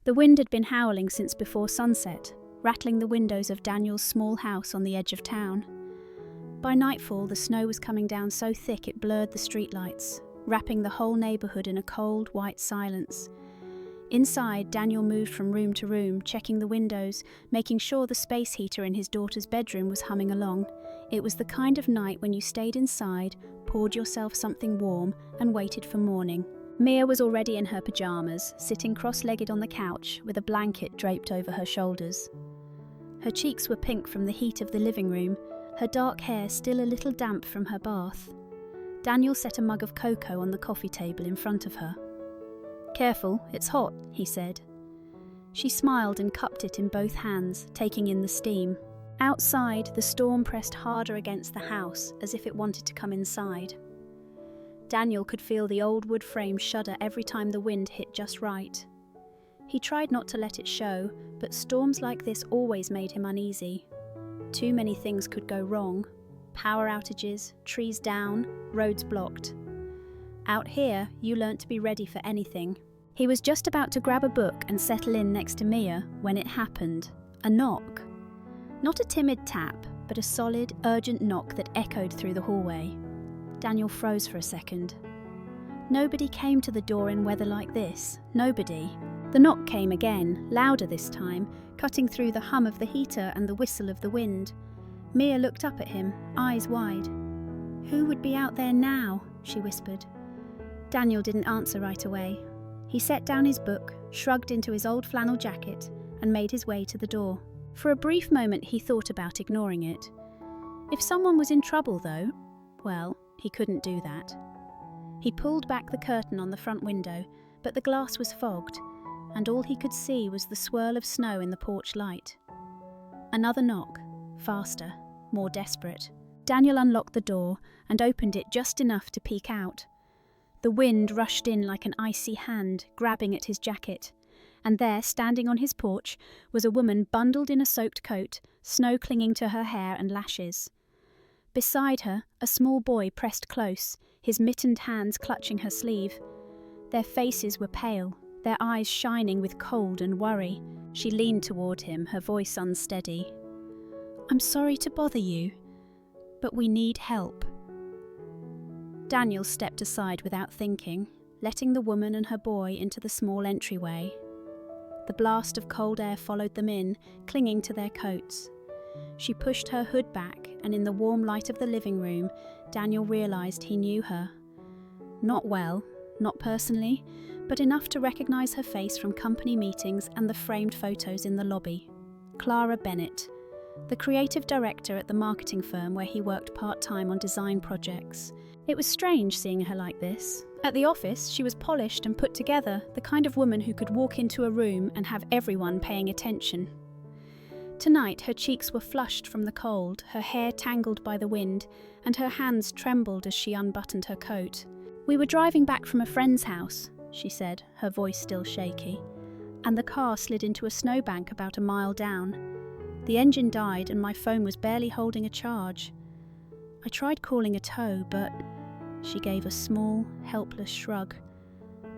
The wind had been howling since before sunset, rattling the windows of Daniel's small house on the edge of town. By nightfall, the snow was coming down so thick it blurred the streetlights, wrapping the whole neighborhood in a cold, white silence. Inside, Daniel moved from room to room, checking the windows, making sure the space heater in his daughter's bedroom was humming along. It was the kind of night when you stayed inside, poured yourself something warm, and waited for morning. Mia was already in her pajamas, sitting cross-legged on the couch with a blanket draped over her shoulders. Her cheeks were pink from the heat of the living room, her dark hair still a little damp from her bath. Daniel set a mug of cocoa on the coffee table in front of her. "Careful, it's hot," he said. She smiled and cupped it in both hands, taking in the steam. Outside, the storm pressed harder against the house, as if it wanted to come inside. Daniel could feel the old wood frame shudder every time the wind hit just right. He tried not to let it show, but storms like this always made him uneasy. Too many things could go wrong. Power outages, trees down, roads blocked. Out here, you learnt to be ready for anything. He was just about to grab a book and settle in next to Mia when it happened. A knock. Not a timid tap, but a solid, urgent knock that echoed through the hallway. Daniel froze for a second. Nobody came to the door in weather like this. Nobody. The knock came again, louder this time, cutting through the hum of the heater and the whistle of the wind. Mia looked up at him, eyes wide. "Who would be out there now?" she whispered. Daniel didn't answer right away. He set down his book, shrugged into his old flannel jacket, and made his way to the door. For a brief moment he thought about ignoring it. If someone was in trouble, though, well, he couldn't do that. He pulled back the curtain on the front window, but the glass was fogged, and all he could see was the swirl of snow in the porch light. Another knock, faster, more desperate. Daniel unlocked the door and opened it just enough to peek out. The wind rushed in like an icy hand, grabbing at his jacket, and there, standing on his porch, was a woman bundled in a soaked coat, snow clinging to her hair and lashes. Beside her, a small boy pressed close, his mittened hands clutching her sleeve. Their faces were pale, their eyes shining with cold and worry. She leaned toward him, her voice unsteady. "I'm sorry to bother you, but we need help." Daniel stepped aside without thinking, letting the woman and her boy into the small entryway. The blast of cold air followed them in, clinging to their coats. She pushed her hood back, and in the warm light of the living room, Daniel realized he knew her. Not well, not personally, but enough to recognize her face from company meetings and the framed photos in the lobby. Clara Bennett, the creative director at the marketing firm where he worked part-time on design projects. It was strange seeing her like this. At the office, she was polished and put together, the kind of woman who could walk into a room and have everyone paying attention. Tonight, her cheeks were flushed from the cold, her hair tangled by the wind, and her hands trembled as she unbuttoned her coat. "We were driving back from a friend's house," she said, her voice still shaky, "and the car slid into a snowbank about a mile down. The engine died and my phone was barely holding a charge. I tried calling a tow, but..." She gave a small, helpless shrug.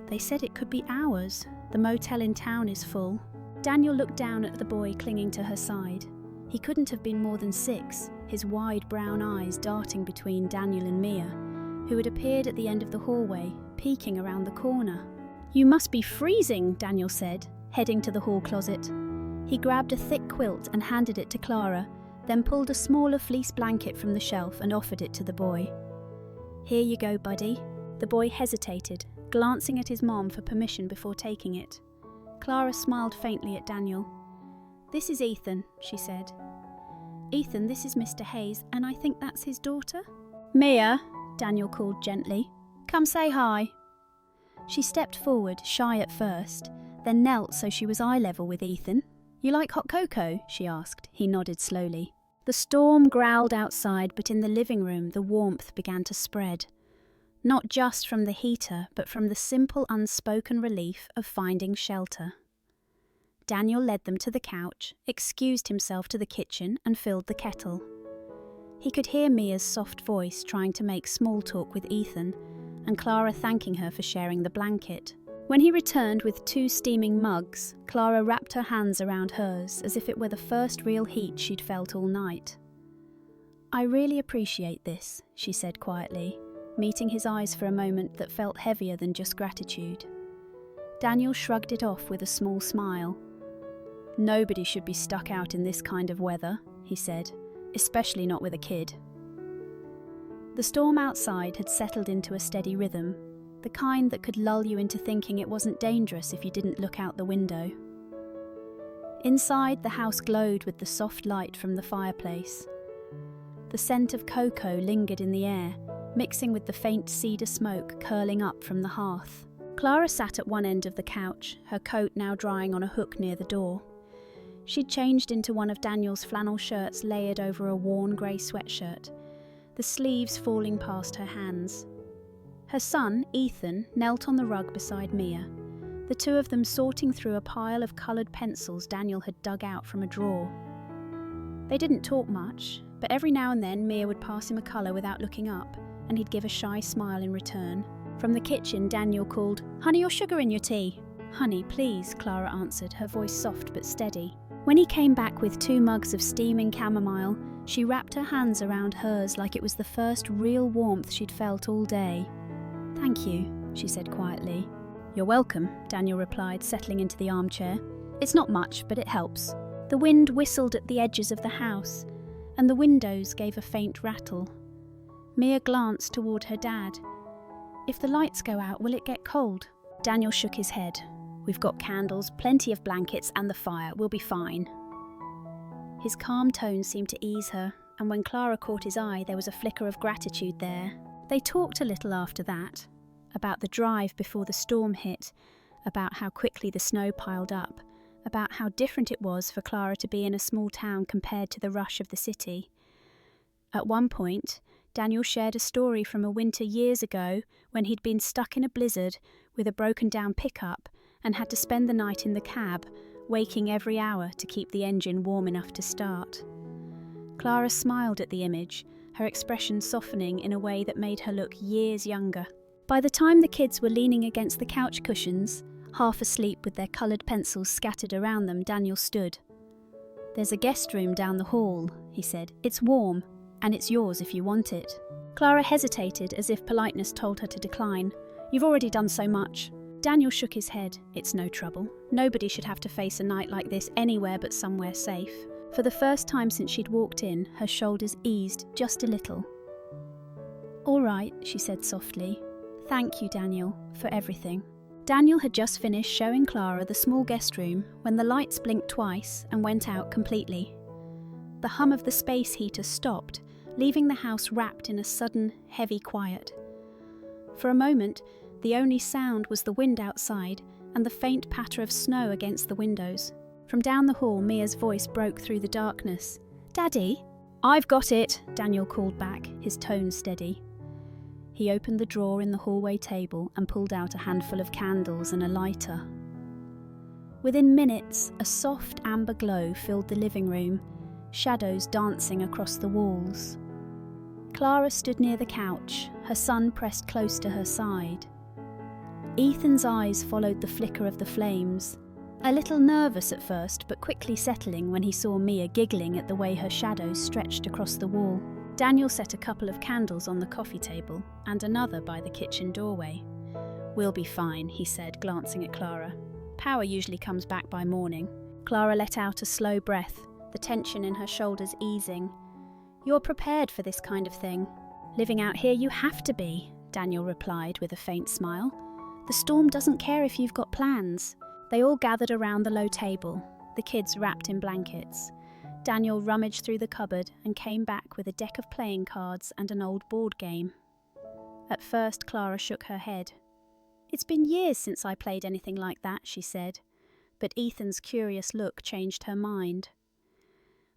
"They said it could be hours. The motel in town is full." Daniel looked down at the boy clinging to her side. He couldn't have been more than 6, his wide brown eyes darting between Daniel and Mia, who had appeared at the end of the hallway, peeking around the corner. "You must be freezing," Daniel said, heading to the hall closet. He grabbed a thick quilt and handed it to Clara, then pulled a smaller fleece blanket from the shelf and offered it to the boy. "Here you go, buddy." The boy hesitated, glancing at his mom for permission before taking it. Clara smiled faintly at Daniel. "This is Ethan," she said. "Ethan, this is Mr. Hayes, and I think that's his daughter." "Mia," Daniel called gently, "come say hi." She stepped forward, shy at first, then knelt so she was eye level with Ethan. "You like hot cocoa?" she asked. He nodded slowly. The storm growled outside, but in the living room the warmth began to spread. Not just from the heater, but from the simple unspoken relief of finding shelter. Daniel led them to the couch, excused himself to the kitchen and filled the kettle. He could hear Mia's soft voice trying to make small talk with Ethan, and Clara thanking her for sharing the blanket. When he returned with 2 steaming mugs, Clara wrapped her hands around hers as if it were the first real heat she'd felt all night. "I really appreciate this," she said quietly, meeting his eyes for a moment that felt heavier than just gratitude. Daniel shrugged it off with a small smile. "Nobody should be stuck out in this kind of weather," he said, "especially not with a kid." The storm outside had settled into a steady rhythm, the kind that could lull you into thinking it wasn't dangerous if you didn't look out the window. Inside, the house glowed with the soft light from the fireplace. The scent of cocoa lingered in the air, mixing with the faint cedar smoke curling up from the hearth. Clara sat at one end of the couch, her coat now drying on a hook near the door. She'd changed into one of Daniel's flannel shirts layered over a worn grey sweatshirt, the sleeves falling past her hands. Her son, Ethan, knelt on the rug beside Mia, the two of them sorting through a pile of coloured pencils Daniel had dug out from a drawer. They didn't talk much, but every now and then Mia would pass him a colour without looking up, and he'd give a shy smile in return. From the kitchen, Daniel called, "Honey or sugar in your tea?" "Honey, please," Clara answered, her voice soft but steady. When he came back with 2 mugs of steaming chamomile, she wrapped her hands around hers like it was the first real warmth she'd felt all day. "Thank you," she said quietly. "You're welcome," Daniel replied, settling into the armchair. "It's not much, but it helps." The wind whistled at the edges of the house, and the windows gave a faint rattle. Mia glanced toward her dad. "If the lights go out, will it get cold?" Daniel shook his head. "We've got candles, plenty of blankets, and the fire. We'll be fine." His calm tone seemed to ease her, and when Clara caught his eye, there was a flicker of gratitude there. They talked a little after that, about the drive before the storm hit, about how quickly the snow piled up, about how different it was for Clara to be in a small town compared to the rush of the city. At one point, Daniel shared a story from a winter years ago when he'd been stuck in a blizzard with a broken-down pickup and had to spend the night in the cab, waking every hour to keep the engine warm enough to start. Clara smiled at the image, her expression softening in a way that made her look years younger. By the time the kids were leaning against the couch cushions, half asleep with their coloured pencils scattered around them, Daniel stood. "There's a guest room down the hall," he said. "It's warm, and it's yours if you want it." Clara hesitated as if politeness told her to decline. "You've already done so much." Daniel shook his head. "It's no trouble. Nobody should have to face a night like this anywhere but somewhere safe." For the first time since she'd walked in, her shoulders eased just a little. "All right," she said softly. "Thank you, Daniel, for everything." Daniel had just finished showing Clara the small guest room when the lights blinked twice and went out completely. The hum of the space heater stopped, leaving the house wrapped in a sudden, heavy quiet. For a moment, the only sound was the wind outside and the faint patter of snow against the windows. From down the hall, Mia's voice broke through the darkness. "Daddy?" "I've got it," Daniel called back, his tone steady. He opened the drawer in the hallway table and pulled out a handful of candles and a lighter. Within minutes, a soft amber glow filled the living room, shadows dancing across the walls. Clara stood near the couch, her son pressed close to her side. Ethan's eyes followed the flicker of the flames, a little nervous at first but quickly settling when he saw Mia giggling at the way her shadows stretched across the wall. Daniel set a couple of candles on the coffee table and another by the kitchen doorway. "We'll be fine," he said, glancing at Clara. "Power usually comes back by morning." Clara let out a slow breath, the tension in her shoulders easing. "You're prepared for this kind of thing." "Living out here you have to be," Daniel replied with a faint smile. "The storm doesn't care if you've got plans." They all gathered around the low table, the kids wrapped in blankets. Daniel rummaged through the cupboard and came back with a deck of playing cards and an old board game. At first, Clara shook her head. "It's been years since I played anything like that," she said, but Ethan's curious look changed her mind.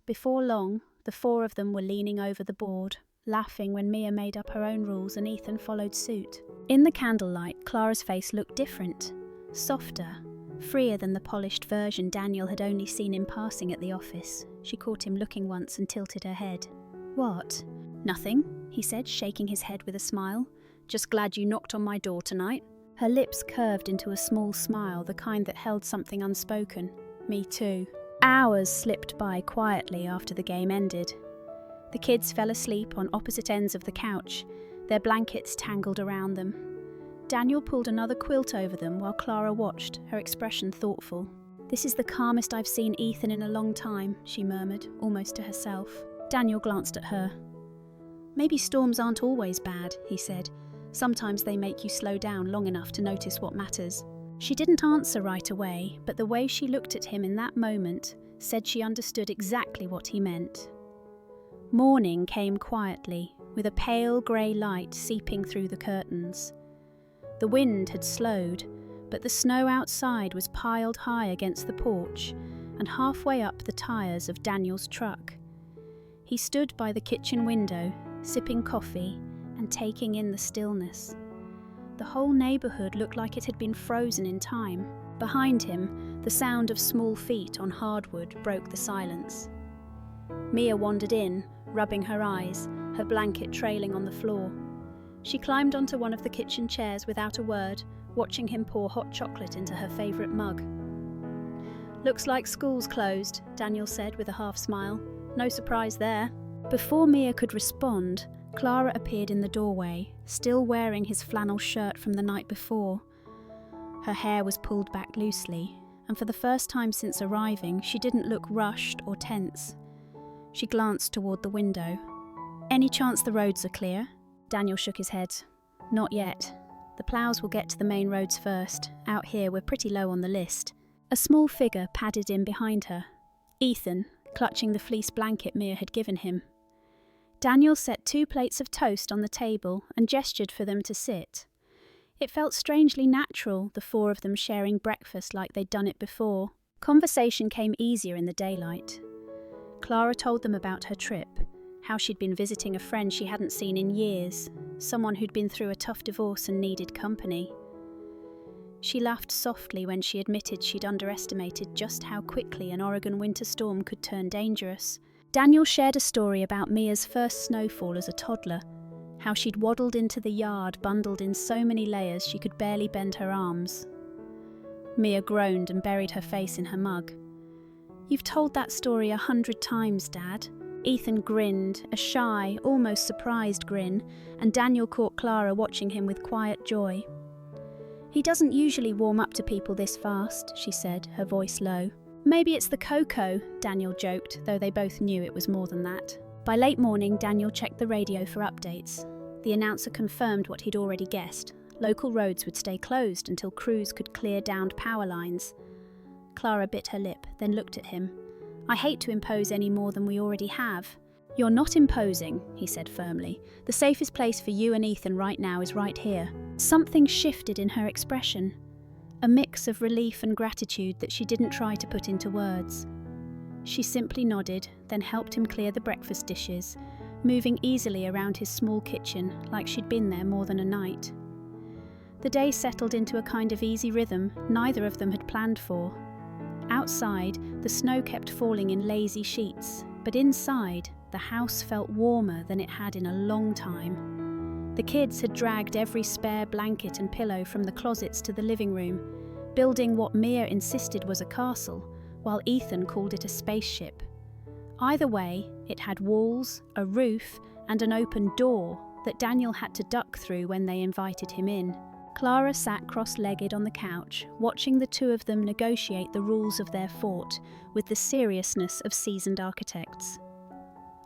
Before long, the 4 of them were leaning over the board, laughing when Mia made up her own rules and Ethan followed suit. In the candlelight, Clara's face looked different, softer, freer than the polished version Daniel had only seen in passing at the office. She caught him looking once and tilted her head. "What?" "Nothing," he said, shaking his head with a smile. "Just glad you knocked on my door tonight." Her lips curved into a small smile, the kind that held something unspoken. Me too. Hours slipped by quietly after the game ended. The kids fell asleep on opposite ends of the couch, their blankets tangled around them. Daniel pulled another quilt over them while Clara watched, her expression thoughtful. "This is the calmest I've seen Ethan in a long time," she murmured, almost to herself. Daniel glanced at her. "Maybe storms aren't always bad," he said. "Sometimes they make you slow down long enough to notice what matters." She didn't answer right away, but the way she looked at him in that moment said she understood exactly what he meant. Morning came quietly, with a pale grey light seeping through the curtains. The wind had slowed, but the snow outside was piled high against the porch and halfway up the tyres of Daniel's truck. He stood by the kitchen window, sipping coffee and taking in the stillness. The whole neighbourhood looked like it had been frozen in time. Behind him, the sound of small feet on hardwood broke the silence. Mia wandered in, rubbing her eyes, her blanket trailing on the floor. She climbed onto one of the kitchen chairs without a word, watching him pour hot chocolate into her favourite mug. "Looks like school's closed," Daniel said with a half smile. "No surprise there." Before Mia could respond, Clara appeared in the doorway, still wearing his flannel shirt from the night before. Her hair was pulled back loosely, and for the first time since arriving, she didn't look rushed or tense. She glanced toward the window. "Any chance the roads are clear?" Daniel shook his head. "Not yet. The ploughs will get to the main roads first. Out here, we're pretty low on the list." A small figure padded in behind her. Ethan, clutching the fleece blanket Mia had given him. Daniel set 2 plates of toast on the table and gestured for them to sit. It felt strangely natural, the 4 of them sharing breakfast like they'd done it before. Conversation came easier in the daylight. Clara told them about her trip, how she'd been visiting a friend she hadn't seen in years, someone who'd been through a tough divorce and needed company. She laughed softly when she admitted she'd underestimated just how quickly an Oregon winter storm could turn dangerous. Daniel shared a story about Mia's first snowfall as a toddler, how she'd waddled into the yard bundled in so many layers she could barely bend her arms. Mia groaned and buried her face in her mug. "You've told that story 100 times, Dad." Ethan grinned, a shy, almost surprised grin, and Daniel caught Clara watching him with quiet joy. "He doesn't usually warm up to people this fast," she said, her voice low. "Maybe it's the cocoa," Daniel joked, though they both knew it was more than that. By late morning, Daniel checked the radio for updates. The announcer confirmed what he'd already guessed. Local roads would stay closed until crews could clear downed power lines. Clara bit her lip, then looked at him. "I hate to impose any more than we already have." "You're not imposing," he said firmly. "The safest place for you and Ethan right now is right here." Something shifted in her expression, a mix of relief and gratitude that she didn't try to put into words. She simply nodded, then helped him clear the breakfast dishes, moving easily around his small kitchen like she'd been there more than a night. The day settled into a kind of easy rhythm neither of them had planned for. Outside, the snow kept falling in lazy sheets, but inside, the house felt warmer than it had in a long time. The kids had dragged every spare blanket and pillow from the closets to the living room, building what Mia insisted was a castle, while Ethan called it a spaceship. Either way, it had walls, a roof, and an open door that Daniel had to duck through when they invited him in. Clara sat cross-legged on the couch, watching the 2 of them negotiate the rules of their fort with the seriousness of seasoned architects.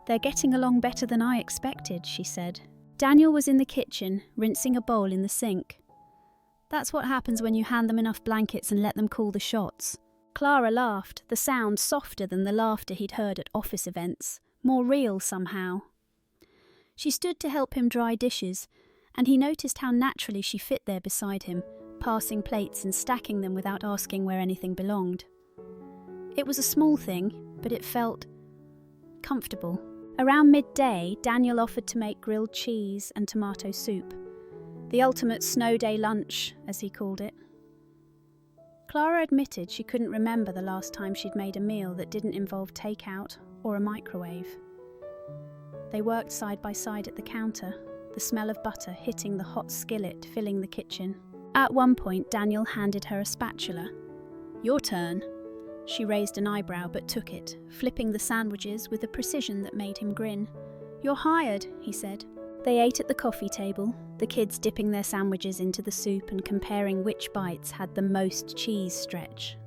"They're getting along better than I expected," she said. Daniel was in the kitchen, rinsing a bowl in the sink. "That's what happens when you hand them enough blankets and let them call the shots." Clara laughed, the sound softer than the laughter he'd heard at office events, more real somehow. She stood to help him dry dishes, and he noticed how naturally she fit there beside him, passing plates and stacking them without asking where anything belonged. It was a small thing, but it felt comfortable. Around midday, Daniel offered to make grilled cheese and tomato soup. The ultimate snow day lunch, as he called it. Clara admitted she couldn't remember the last time she'd made a meal that didn't involve takeout or a microwave. They worked side by side at the counter, the smell of butter hitting the hot skillet filling the kitchen. At one point, Daniel handed her a spatula. "Your turn." She raised an eyebrow but took it, flipping the sandwiches with a precision that made him grin. "You're hired," he said. They ate at the coffee table, the kids dipping their sandwiches into the soup and comparing which bites had the most cheese stretch.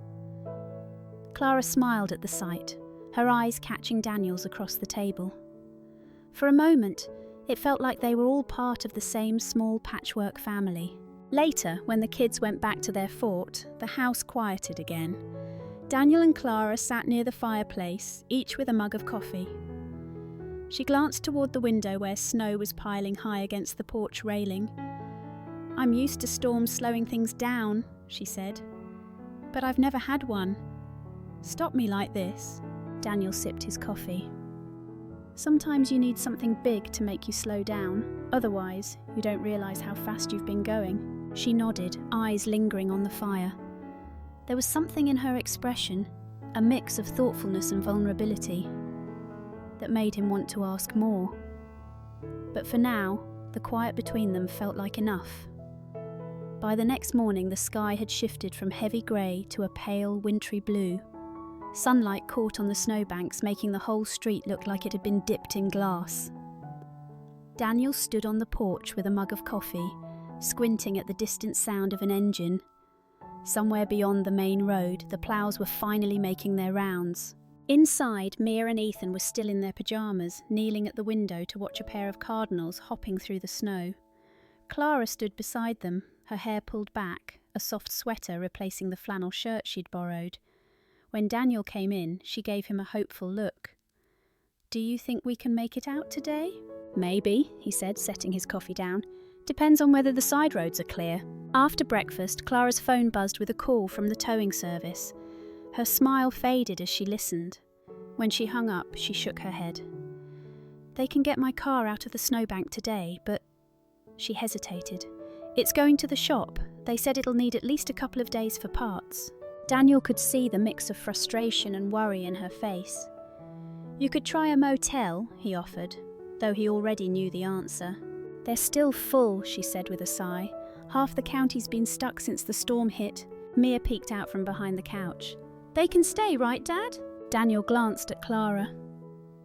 Clara smiled at the sight, her eyes catching Daniel's across the table. For a moment, it felt like they were all part of the same small patchwork family. Later, when the kids went back to their fort, the house quieted again. Daniel and Clara sat near the fireplace, each with a mug of coffee. She glanced toward the window where snow was piling high against the porch railing. "I'm used to storms slowing things down," she said. "But I've never had one. Stop me like this." Daniel sipped his coffee. "Sometimes you need something big to make you slow down. Otherwise, you don't realise how fast you've been going." She nodded, eyes lingering on the fire. There was something in her expression, a mix of thoughtfulness and vulnerability, that made him want to ask more. But for now, the quiet between them felt like enough. By the next morning, the sky had shifted from heavy grey to a pale, wintry blue. Sunlight caught on the snowbanks, making the whole street look like it had been dipped in glass. Daniel stood on the porch with a mug of coffee, squinting at the distant sound of an engine. Somewhere beyond the main road, the ploughs were finally making their rounds. Inside, Mia and Ethan were still in their pyjamas, kneeling at the window to watch a pair of cardinals hopping through the snow. Clara stood beside them, her hair pulled back, a soft sweater replacing the flannel shirt she'd borrowed. When Daniel came in, she gave him a hopeful look. "Do you think we can make it out today?" "Maybe," he said, setting his coffee down. "Depends on whether the side roads are clear." After breakfast, Clara's phone buzzed with a call from the towing service. Her smile faded as she listened. When she hung up, she shook her head. "They can get my car out of the snowbank today, but..." She hesitated. "It's going to the shop. They said it'll need at least a couple of days for parts." Daniel could see the mix of frustration and worry in her face. "You could try a motel," he offered, though he already knew the answer. "They're still full," she said with a sigh. "Half the county's been stuck since the storm hit." Mia peeked out from behind the couch. "They can stay, right, Dad?" Daniel glanced at Clara.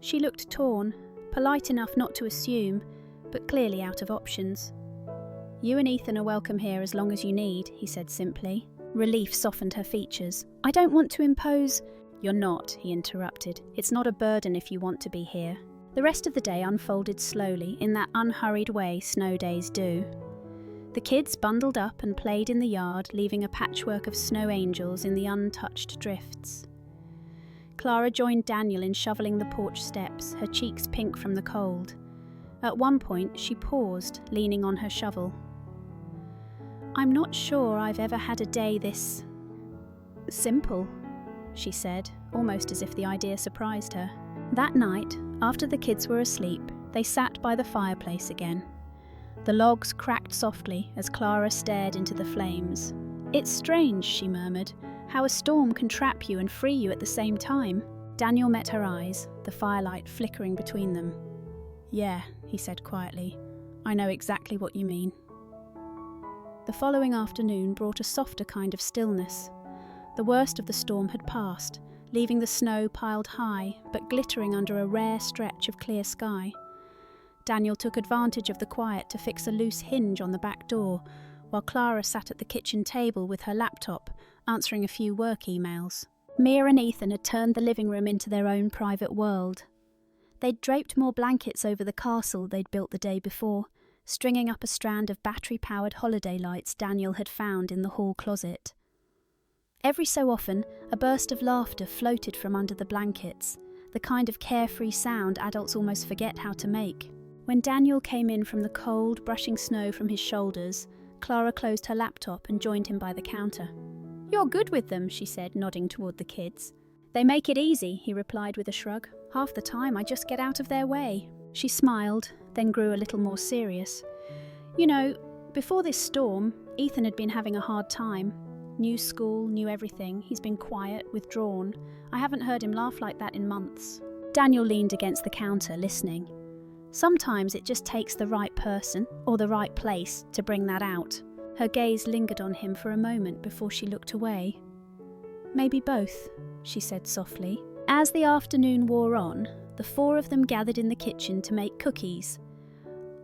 She looked torn, polite enough not to assume, but clearly out of options. "You and Ethan are welcome here as long as you need," he said simply. Relief softened her features. "I don't want to impose..." "You're not," he interrupted. "It's not a burden if you want to be here." The rest of the day unfolded slowly, in that unhurried way snow days do. The kids bundled up and played in the yard, leaving a patchwork of snow angels in the untouched drifts. Clara joined Daniel in shoveling the porch steps, her cheeks pink from the cold. At one point, she paused, leaning on her shovel. "I'm not sure I've ever had a day this... simple," she said, almost as if the idea surprised her. That night, after the kids were asleep, they sat by the fireplace again. The logs cracked softly as Clara stared into the flames. "It's strange," she murmured, "how a storm can trap you and free you at the same time." Daniel met her eyes, the firelight flickering between them. "Yeah," he said quietly, "I know exactly what you mean." The following afternoon brought a softer kind of stillness. The worst of the storm had passed, leaving the snow piled high, but glittering under a rare stretch of clear sky. Daniel took advantage of the quiet to fix a loose hinge on the back door, while Clara sat at the kitchen table with her laptop, answering a few work emails. Mia and Ethan had turned the living room into their own private world. They'd draped more blankets over the castle they'd built the day before, stringing up a strand of battery-powered holiday lights Daniel had found in the hall closet. Every so often, a burst of laughter floated from under the blankets, the kind of carefree sound adults almost forget how to make. When Daniel came in from the cold, brushing snow from his shoulders, Clara closed her laptop and joined him by the counter. "You're good with them," she said, nodding toward the kids. "They make it easy," he replied with a shrug. "Half the time I just get out of their way." She smiled, then grew a little more serious. "You know, before this storm, Ethan had been having a hard time. New school, new everything. He's been quiet, withdrawn. I haven't heard him laugh like that in months." Daniel leaned against the counter, listening. Sometimes it just takes the right person, or the right place, to bring that out. Her gaze lingered on him for a moment before she looked away. "Maybe both," she said softly. As the afternoon wore on, the four of them gathered in the kitchen to make cookies,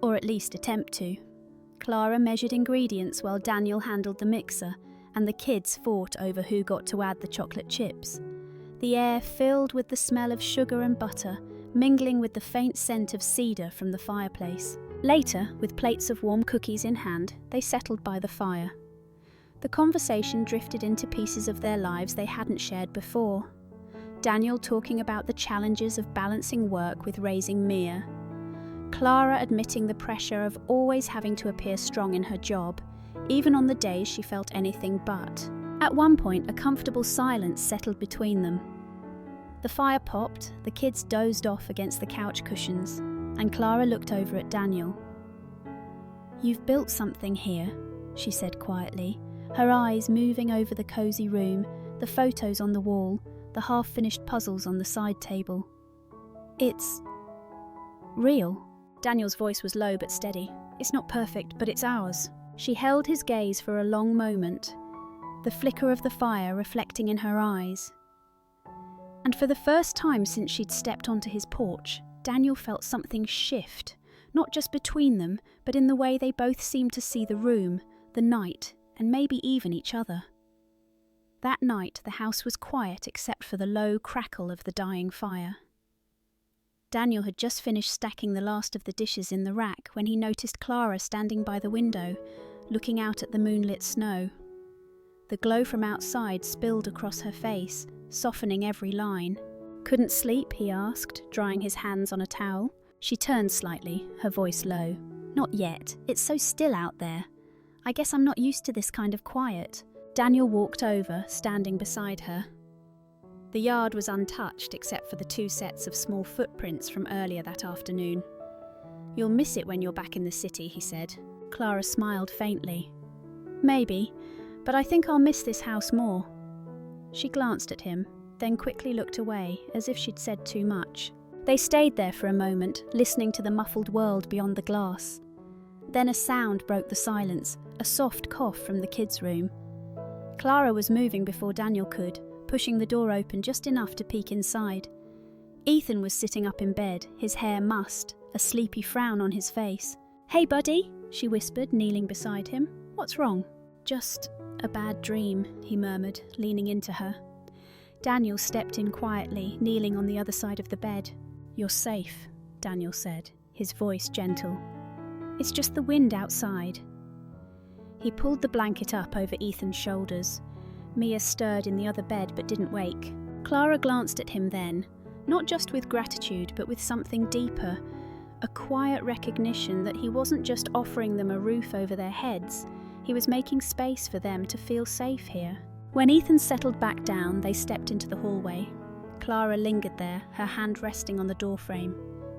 or at least attempt to. Clara measured ingredients while Daniel handled the mixer, and the kids fought over who got to add the chocolate chips. The air filled with the smell of sugar and butter, mingling with the faint scent of cedar from the fireplace. Later, with plates of warm cookies in hand, they settled by the fire. The conversation drifted into pieces of their lives they hadn't shared before. Daniel talking about the challenges of balancing work with raising Mia. Clara admitting the pressure of always having to appear strong in her job, even on the days she felt anything but. At one point, a comfortable silence settled between them. The fire popped, the kids dozed off against the couch cushions, and Clara looked over at Daniel. "You've built something here," she said quietly, her eyes moving over the cosy room, the photos on the wall, the half-finished puzzles on the side table. "It's real." Daniel's voice was low but steady. "It's not perfect, but it's ours." She held his gaze for a long moment, the flicker of the fire reflecting in her eyes. And for the first time since she'd stepped onto his porch, Daniel felt something shift, not just between them, but in the way they both seemed to see the room, the night, and maybe even each other. That night, the house was quiet except for the low crackle of the dying fire. Daniel had just finished stacking the last of the dishes in the rack when he noticed Clara standing by the window, looking out at the moonlit snow. The glow from outside spilled across her face, softening every line. "Couldn't sleep?" he asked, drying his hands on a towel. She turned slightly, her voice low. "Not yet. It's so still out there. I guess I'm not used to this kind of quiet." Daniel walked over, standing beside her. The yard was untouched except for the 2 sets of small footprints from earlier that afternoon. "You'll miss it when you're back in the city," he said. Clara smiled faintly. "Maybe, but I think I'll miss this house more." She glanced at him, then quickly looked away, as if she'd said too much. They stayed there for a moment, listening to the muffled world beyond the glass. Then a sound broke the silence, a soft cough from the kids' room. Clara was moving before Daniel could, pushing the door open just enough to peek inside. Ethan was sitting up in bed, his hair mussed, a sleepy frown on his face. "Hey, buddy," she whispered, kneeling beside him. "What's wrong?" "Just a bad dream," he murmured, leaning into her. Daniel stepped in quietly, kneeling on the other side of the bed. "You're safe," Daniel said, his voice gentle. "It's just the wind outside." He pulled the blanket up over Ethan's shoulders. Mia stirred in the other bed but didn't wake. Clara glanced at him then, not just with gratitude but with something deeper, a quiet recognition that he wasn't just offering them a roof over their heads, he was making space for them to feel safe here. When Ethan settled back down, they stepped into the hallway. Clara lingered there, her hand resting on the doorframe.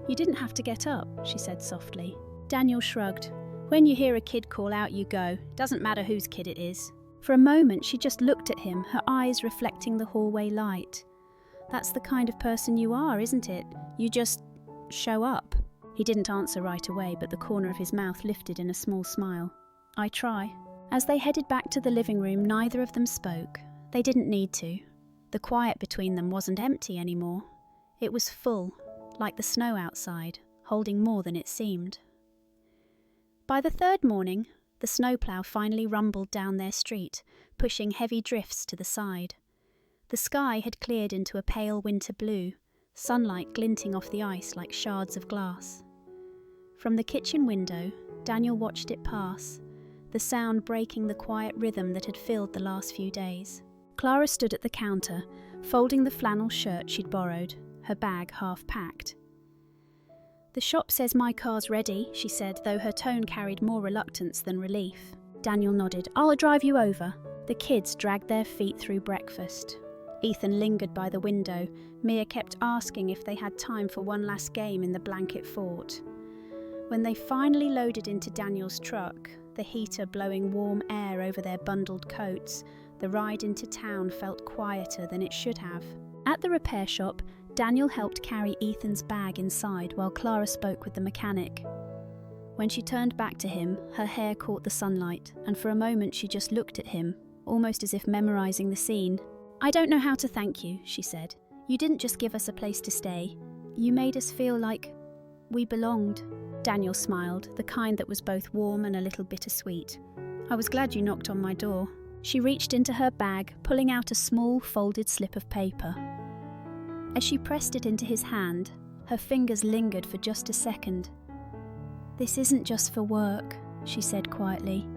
"You didn't have to get up," she said softly. Daniel shrugged. "When you hear a kid call out, you go. Doesn't matter whose kid it is." For a moment, she just looked at him, her eyes reflecting the hallway light. "That's the kind of person you are, isn't it? You just show up." He didn't answer right away, but the corner of his mouth lifted in a small smile. "I try." As they headed back to the living room, neither of them spoke. They didn't need to. The quiet between them wasn't empty anymore. It was full, like the snow outside, holding more than it seemed. By the third morning, the snowplow finally rumbled down their street, pushing heavy drifts to the side. The sky had cleared into a pale winter blue, sunlight glinting off the ice like shards of glass. From the kitchen window, Daniel watched it pass, the sound breaking the quiet rhythm that had filled the last few days. Clara stood at the counter, folding the flannel shirt she'd borrowed, her bag half packed. "The shop says my car's ready," she said, though her tone carried more reluctance than relief. Daniel nodded. "I'll drive you over." The kids dragged their feet through breakfast. Ethan lingered by the window. Mia kept asking if they had time for one last game in the blanket fort. When they finally loaded into Daniel's truck, the heater blowing warm air over their bundled coats, the ride into town felt quieter than it should have. At the repair shop, Daniel helped carry Ethan's bag inside while Clara spoke with the mechanic. When she turned back to him, her hair caught the sunlight, and for a moment she just looked at him, almost as if memorizing the scene. "I don't know how to thank you," she said. "You didn't just give us a place to stay. You made us feel like we belonged." Daniel smiled, the kind that was both warm and a little bittersweet. "I was glad you knocked on my door." She reached into her bag, pulling out a small folded slip of paper. As she pressed it into his hand, her fingers lingered for just a second. "This isn't just for work," she said quietly.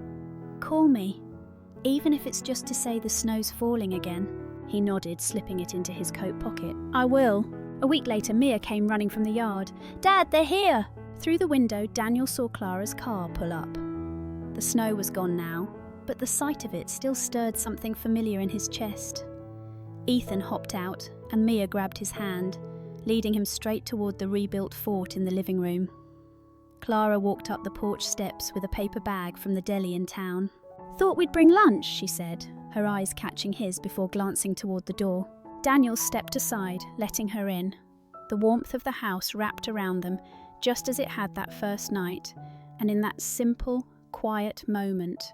"Call me, even if it's just to say the snow's falling again." He nodded, slipping it into his coat pocket. "I will." A week later, Mia came running from the yard. "Dad, they're here!" Through the window, Daniel saw Clara's car pull up. The snow was gone now, but the sight of it still stirred something familiar in his chest. Ethan hopped out, and Mia grabbed his hand, leading him straight toward the rebuilt fort in the living room. Clara walked up the porch steps with a paper bag from the deli in town. "Thought we'd bring lunch," she said, her eyes catching his before glancing toward the door. Daniel stepped aside, letting her in. The warmth of the house wrapped around them, just as it had that first night, and in that simple, quiet moment,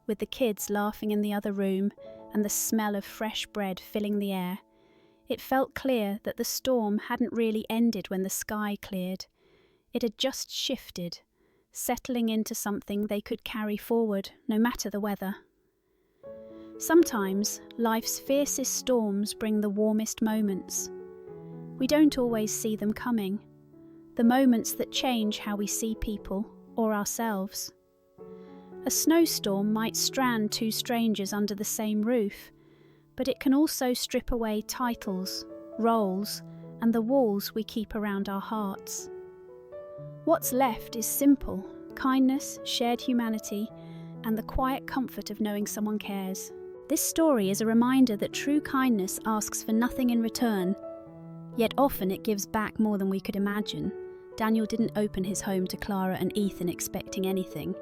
with the kids laughing in the other room and the smell of fresh bread filling the air, it felt clear that the storm hadn't really ended when the sky cleared. It had just shifted, settling into something they could carry forward, no matter the weather. Sometimes, life's fiercest storms bring the warmest moments. We don't always see them coming, the moments that change how we see people or ourselves. A snowstorm might strand two strangers under the same roof, but it can also strip away titles, roles, and the walls we keep around our hearts. What's left is simple: kindness, shared humanity, and the quiet comfort of knowing someone cares. This story is a reminder that true kindness asks for nothing in return, yet often it gives back more than we could imagine. Daniel didn't open his home to Clara and Ethan expecting anything,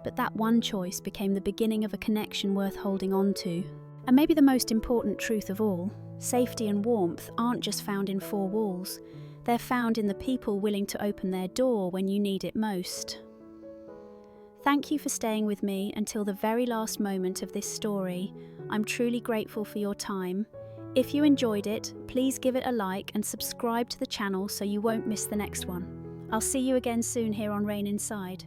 but that one choice became the beginning of a connection worth holding on to. And maybe the most important truth of all, safety and warmth aren't just found in four walls, they're found in the people willing to open their door when you need it most. Thank you for staying with me until the very last moment of this story. I'm truly grateful for your time. If you enjoyed it, please give it a like and subscribe to the channel so you won't miss the next one. I'll see you again soon here on Rain Inside.